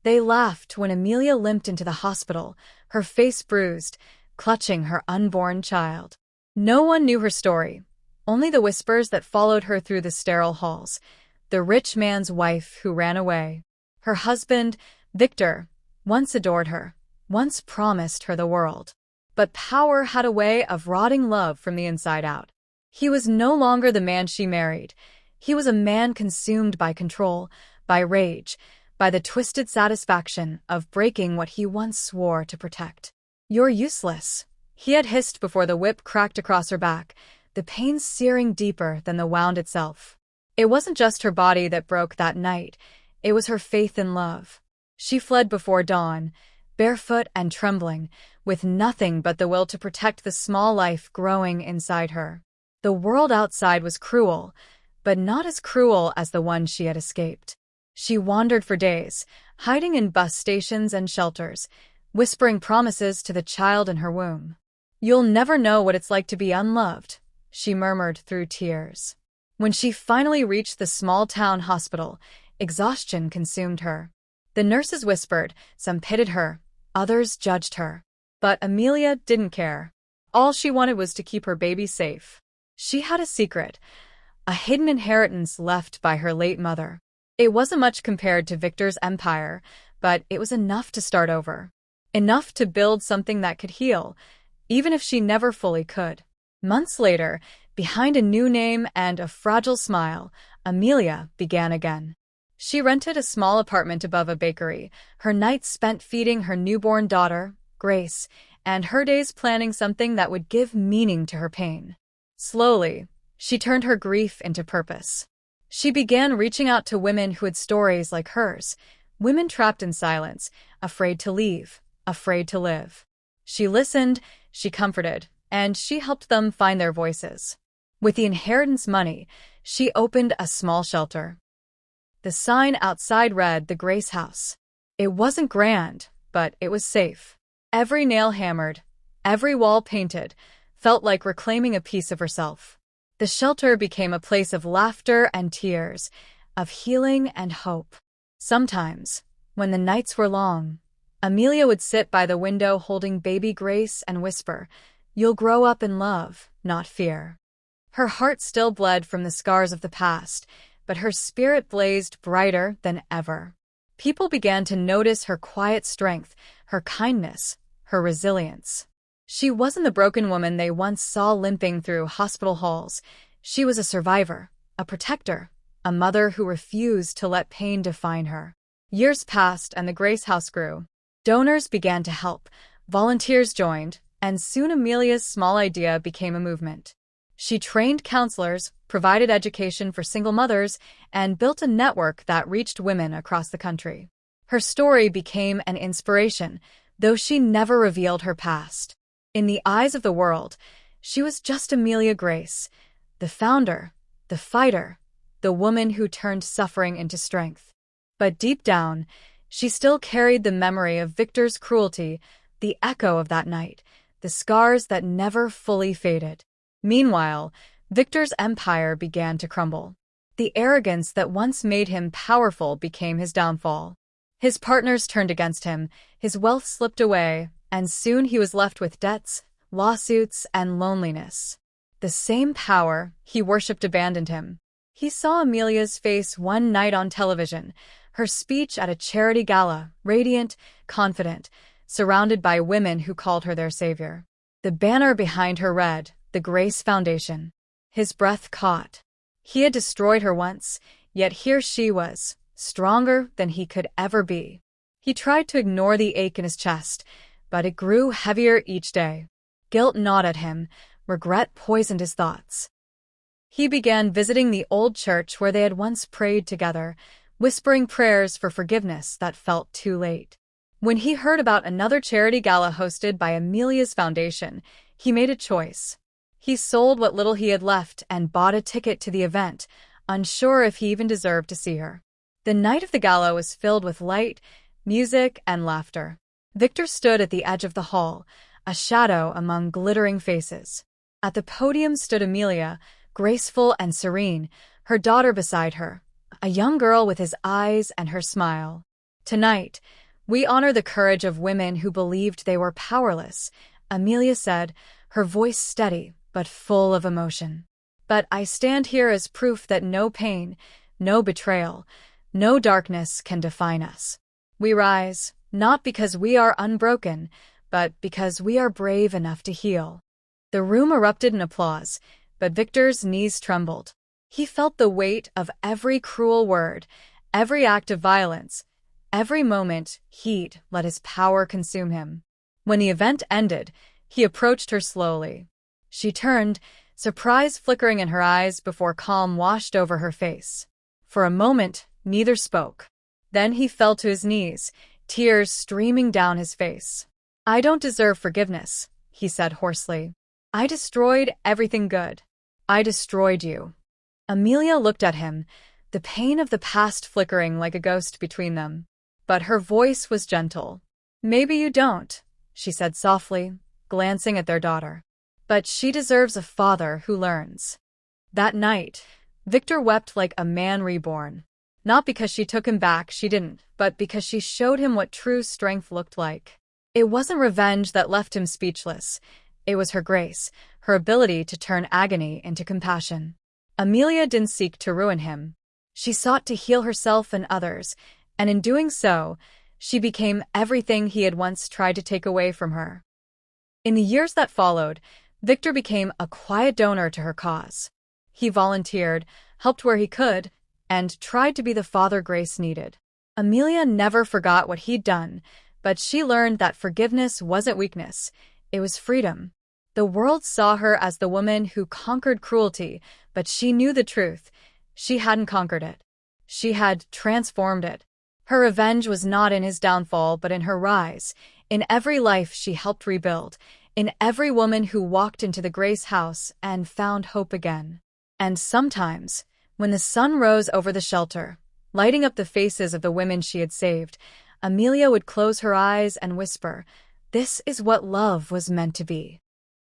They laughed when Amelia limped into the hospital, her face bruised, clutching her unborn child. No one knew her story, only the whispers that followed her through the sterile halls. The rich man's wife who ran away. Her husband, Victor, once adored her, once promised her the world. But power had a way of rotting love from the inside out. He was no longer the man she married. He was a man consumed by control, by rage, by the twisted satisfaction of breaking what he once swore to protect. "You're useless," he had hissed before the whip cracked across her back, the pain searing deeper than the wound itself. It wasn't just her body that broke that night, it was her faith in love. She fled before dawn, barefoot and trembling, with nothing but the will to protect the small life growing inside her. The world outside was cruel, but not as cruel as the one she had escaped. She wandered for days, hiding in bus stations and shelters, whispering promises to the child in her womb. "You'll never know what it's like to be unloved," she murmured through tears. When she finally reached the small-town hospital, exhaustion consumed her. The nurses whispered, some pitied her, others judged her. But Amelia didn't care. All she wanted was to keep her baby safe. She had a secret, a hidden inheritance left by her late mother. It wasn't much compared to Victor's empire, but it was enough to start over. Enough to build something that could heal, even if she never fully could. Months later, behind a new name and a fragile smile, Amelia began again. She rented a small apartment above a bakery, her nights spent feeding her newborn daughter, Grace, and her days planning something that would give meaning to her pain. Slowly, she turned her grief into purpose. She began reaching out to women who had stories like hers, women trapped in silence, afraid to leave, afraid to live. She listened, she comforted, and she helped them find their voices. With the inheritance money, she opened a small shelter. The sign outside read, "The Grace House." It wasn't grand, but it was safe. Every nail hammered, every wall painted, felt like reclaiming a piece of herself. The shelter became a place of laughter and tears, of healing and hope. Sometimes, when the nights were long, Amelia would sit by the window holding baby Grace and whisper, "You'll grow up in love, not fear." Her heart still bled from the scars of the past, but her spirit blazed brighter than ever. People began to notice her quiet strength, her kindness, her resilience. She wasn't the broken woman they once saw limping through hospital halls. She was a survivor, a protector, a mother who refused to let pain define her. Years passed and the Grace House grew. Donors began to help, volunteers joined, and soon Amelia's small idea became a movement. She trained counselors, provided education for single mothers, and built a network that reached women across the country. Her story became an inspiration, though she never revealed her past. In the eyes of the world, she was just Amelia Grace, the founder, the fighter, the woman who turned suffering into strength. But deep down, she still carried the memory of Victor's cruelty, the echo of that night, the scars that never fully faded. Meanwhile, Victor's empire began to crumble. The arrogance that once made him powerful became his downfall. His partners turned against him, his wealth slipped away, and soon he was left with debts, lawsuits, and loneliness. The same power he worshipped abandoned him. He saw Amelia's face one night on television, her speech at a charity gala, radiant, confident, surrounded by women who called her their savior. The banner behind her read, "The Grace Foundation." His breath caught. He had destroyed her once, yet here she was, stronger than he could ever be. He tried to ignore the ache in his chest, but it grew heavier each day. Guilt gnawed at him, regret poisoned his thoughts. He began visiting the old church where they had once prayed together, whispering prayers for forgiveness that felt too late. When he heard about another charity gala hosted by Amelia's foundation, he made a choice. He sold what little he had left and bought a ticket to the event, unsure if he even deserved to see her. The night of the gala was filled with light, music, and laughter. Victor stood at the edge of the hall, a shadow among glittering faces. At the podium stood Amelia, graceful and serene, her daughter beside her, a young girl with his eyes and her smile. Tonight, we honor the courage of women who believed they were powerless, Amelia said, her voice steady but full of emotion. But I stand here as proof that no pain, no betrayal, no darkness can define us. We rise, not because we are unbroken, but because we are brave enough to heal. The room erupted in applause, but Victor's knees trembled. He felt the weight of every cruel word, every act of violence, every moment he'd let his power consume him. When the event ended, he approached her slowly. She turned, surprise flickering in her eyes before calm washed over her face. For a moment, neither spoke. Then he fell to his knees, tears streaming down his face. "I don't deserve forgiveness," he said hoarsely. "I destroyed everything good. I destroyed you." Amelia looked at him, the pain of the past flickering like a ghost between them. But her voice was gentle. "Maybe you don't," she said softly, glancing at their daughter. "But she deserves a father who learns." That night, Victor wept like a man reborn. Not because she took him back, she didn't, but because she showed him what true strength looked like. It wasn't revenge that left him speechless. It was her grace, her ability to turn agony into compassion. Amelia didn't seek to ruin him. She sought to heal herself and others, and in doing so, she became everything he had once tried to take away from her. In the years that followed, Victor became a quiet donor to her cause. He volunteered, helped where he could, and tried to be the father Grace needed. Amelia never forgot what he'd done, but she learned that forgiveness wasn't weakness, it was freedom. The world saw her as the woman who conquered cruelty, but she knew the truth. She hadn't conquered it. She had transformed it. Her revenge was not in his downfall, but in her rise, in every life she helped rebuild, in every woman who walked into the Grace house and found hope again. And sometimes, when the sun rose over the shelter, lighting up the faces of the women she had saved, Amelia would close her eyes and whisper, "This is what love was meant to be."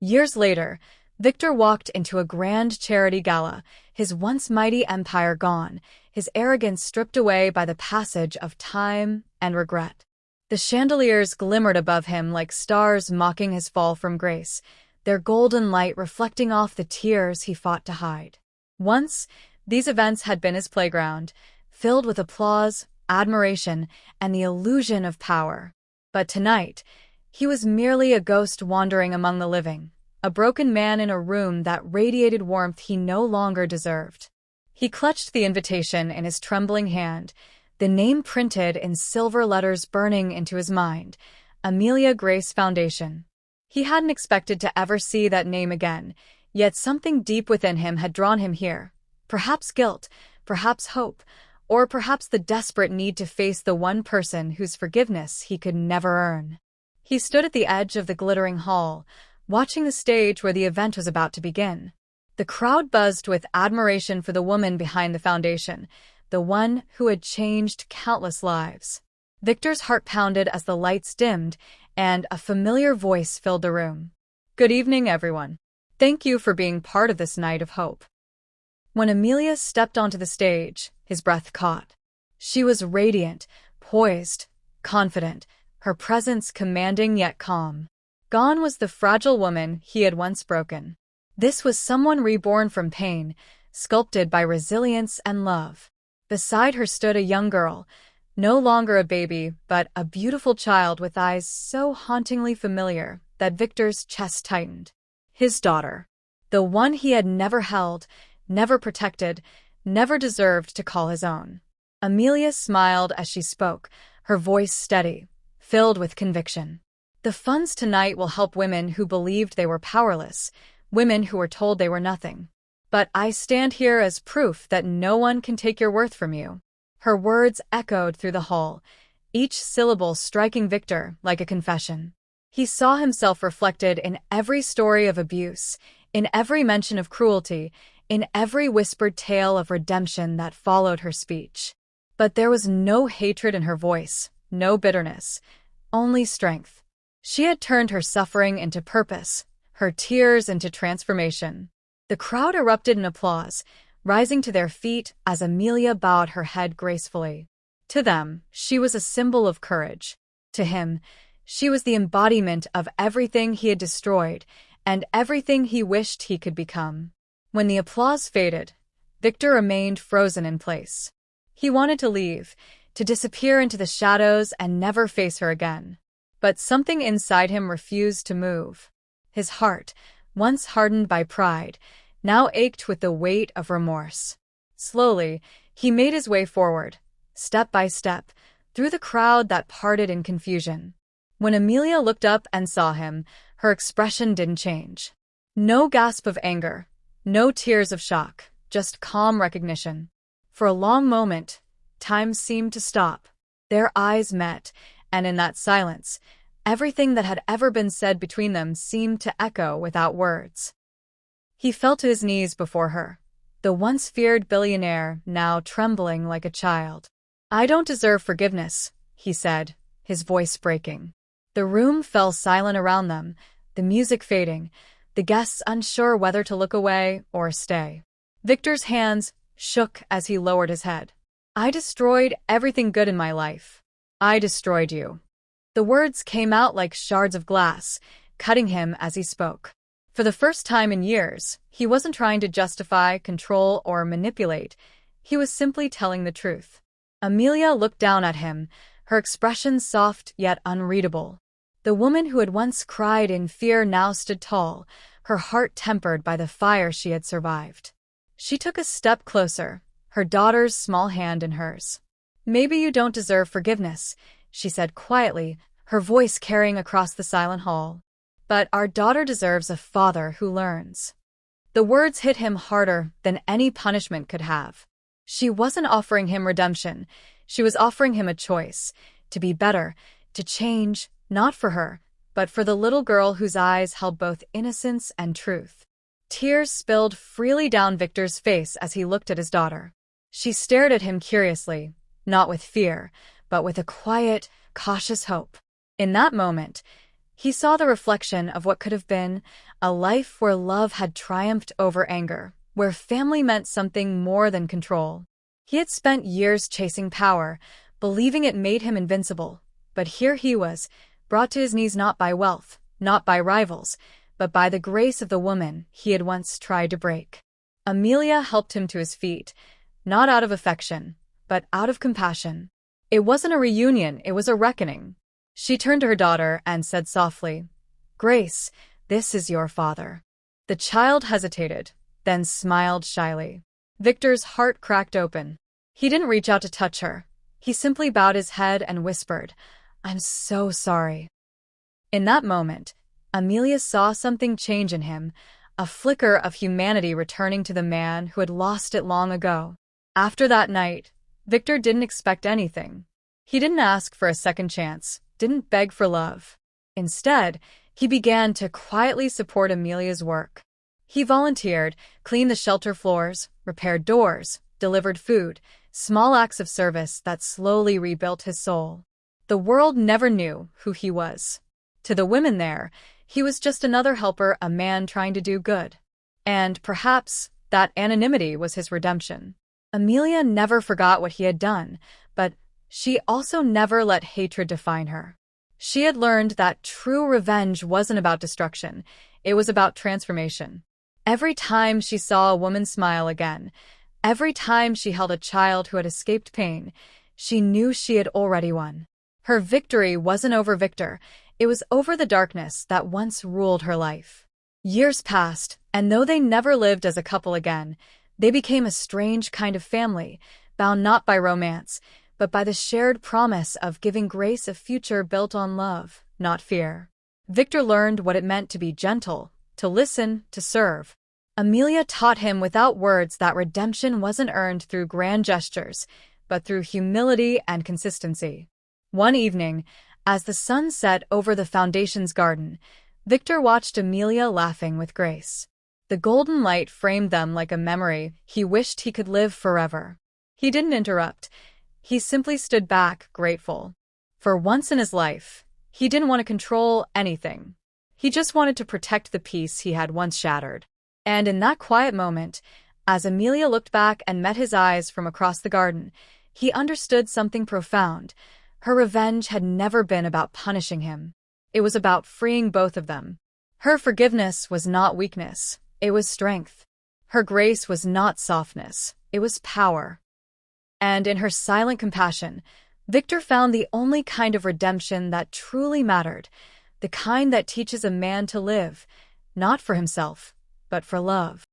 Years later, Victor walked into a grand charity gala, his once mighty empire gone, his arrogance stripped away by the passage of time and regret. The chandeliers glimmered above him like stars mocking his fall from grace, their golden light reflecting off the tears he fought to hide. Once, these events had been his playground, filled with applause, admiration, and the illusion of power. But tonight, he was merely a ghost wandering among the living, a broken man in a room that radiated warmth he no longer deserved. He clutched the invitation in his trembling hand, the name printed in silver letters burning into his mind, Amelia Grace Foundation. He hadn't expected to ever see that name again, yet something deep within him had drawn him here. Perhaps guilt, perhaps hope, or perhaps the desperate need to face the one person whose forgiveness he could never earn. He stood at the edge of the glittering hall, watching the stage where the event was about to begin. The crowd buzzed with admiration for the woman behind the foundation, the one who had changed countless lives. Victor's heart pounded as the lights dimmed, and a familiar voice filled the room. "Good evening, everyone. Thank you for being part of this night of hope." When Amelia stepped onto the stage, his breath caught. She was radiant, poised, confident, her presence commanding yet calm. Gone was the fragile woman he had once broken. This was someone reborn from pain, sculpted by resilience and love. Beside her stood a young girl, no longer a baby, but a beautiful child with eyes so hauntingly familiar that Victor's chest tightened. His daughter. The one he had never held, never protected, never deserved to call his own. Amelia smiled as she spoke, her voice steady, filled with conviction. "The funds tonight will help women who believed they were powerless, women who were told they were nothing. But I stand here as proof that no one can take your worth from you." Her words echoed through the hall, each syllable striking Victor like a confession. He saw himself reflected in every story of abuse, in every mention of cruelty, in every whispered tale of redemption that followed her speech. But there was no hatred in her voice, no bitterness, only strength. She had turned her suffering into purpose, her tears into transformation. The crowd erupted in applause, rising to their feet as Amelia bowed her head gracefully. To them, she was a symbol of courage. To him, she was the embodiment of everything he had destroyed and everything he wished he could become. When the applause faded, Victor remained frozen in place. He wanted to leave, to disappear into the shadows and never face her again. But something inside him refused to move. His heart, once hardened by pride, now ached with the weight of remorse. Slowly, he made his way forward, step by step, through the crowd that parted in confusion. When Amelia looked up and saw him, her expression didn't change. No gasp of anger, no tears of shock, just calm recognition. For a long moment, time seemed to stop. Their eyes met, and in that silence, everything that had ever been said between them seemed to echo without words. He fell to his knees before her, the once feared billionaire now trembling like a child. "I don't deserve forgiveness," he said, his voice breaking. The room fell silent around them, the music fading, the guests unsure whether to look away or stay. Victor's hands shook as he lowered his head. "I destroyed everything good in my life. I destroyed you." The words came out like shards of glass, cutting him as he spoke. For the first time in years, he wasn't trying to justify, control, or manipulate. He was simply telling the truth. Amelia looked down at him, her expression soft yet unreadable. The woman who had once cried in fear now stood tall, her heart tempered by the fire she had survived. She took a step closer, her daughter's small hand in hers. "Maybe you don't deserve forgiveness," she said quietly, her voice carrying across the silent hall. "But our daughter deserves a father who learns." The words hit him harder than any punishment could have. She wasn't offering him redemption. She was offering him a choice, to be better, to change, not for her, but for the little girl whose eyes held both innocence and truth. Tears spilled freely down Victor's face as he looked at his daughter. She stared at him curiously, not with fear, but with a quiet, cautious hope. In that moment, he saw the reflection of what could have been, a life where love had triumphed over anger, where family meant something more than control. He had spent years chasing power, believing it made him invincible, but here he was, brought to his knees not by wealth, not by rivals, but by the grace of the woman he had once tried to break. Amelia helped him to his feet, not out of affection, but out of compassion. It wasn't a reunion, it was a reckoning. She turned to her daughter and said softly, "Grace, this is your father." The child hesitated, then smiled shyly. Victor's heart cracked open. He didn't reach out to touch her. He simply bowed his head and whispered, "I'm so sorry." In that moment, Amelia saw something change in him, a flicker of humanity returning to the man who had lost it long ago. After that night, Victor didn't expect anything. He didn't ask for a second chance, didn't beg for love. Instead, he began to quietly support Amelia's work. He volunteered, cleaned the shelter floors, repaired doors, delivered food, small acts of service that slowly rebuilt his soul. The world never knew who he was. To the women there, he was just another helper, a man trying to do good. And perhaps that anonymity was his redemption. Amelia never forgot what he had done, but she also never let hatred define her. She had learned that true revenge wasn't about destruction, it was about transformation. Every time she saw a woman smile again, every time she held a child who had escaped pain, she knew she had already won. Her victory wasn't over Victor, it was over the darkness that once ruled her life. Years passed, and though they never lived as a couple again, they became a strange kind of family, bound not by romance, but by the shared promise of giving Grace a future built on love, not fear. Victor learned what it meant to be gentle, to listen, to serve. Amelia taught him without words that redemption wasn't earned through grand gestures, but through humility and consistency. One evening, as the sun set over the Foundation's garden, Victor watched Amelia laughing with Grace. The golden light framed them like a memory he wished he could live forever. He didn't interrupt. He simply stood back, grateful. For once in his life, he didn't want to control anything. He just wanted to protect the peace he had once shattered. And in that quiet moment, as Amelia looked back and met his eyes from across the garden, He understood something profound. Her revenge had never been about punishing him. It was about freeing both of them. Her forgiveness was not weakness, it was strength. Her grace was not softness, it was power. And in her silent compassion, Victor found the only kind of redemption that truly mattered, the kind that teaches a man to live, not for himself, but for love.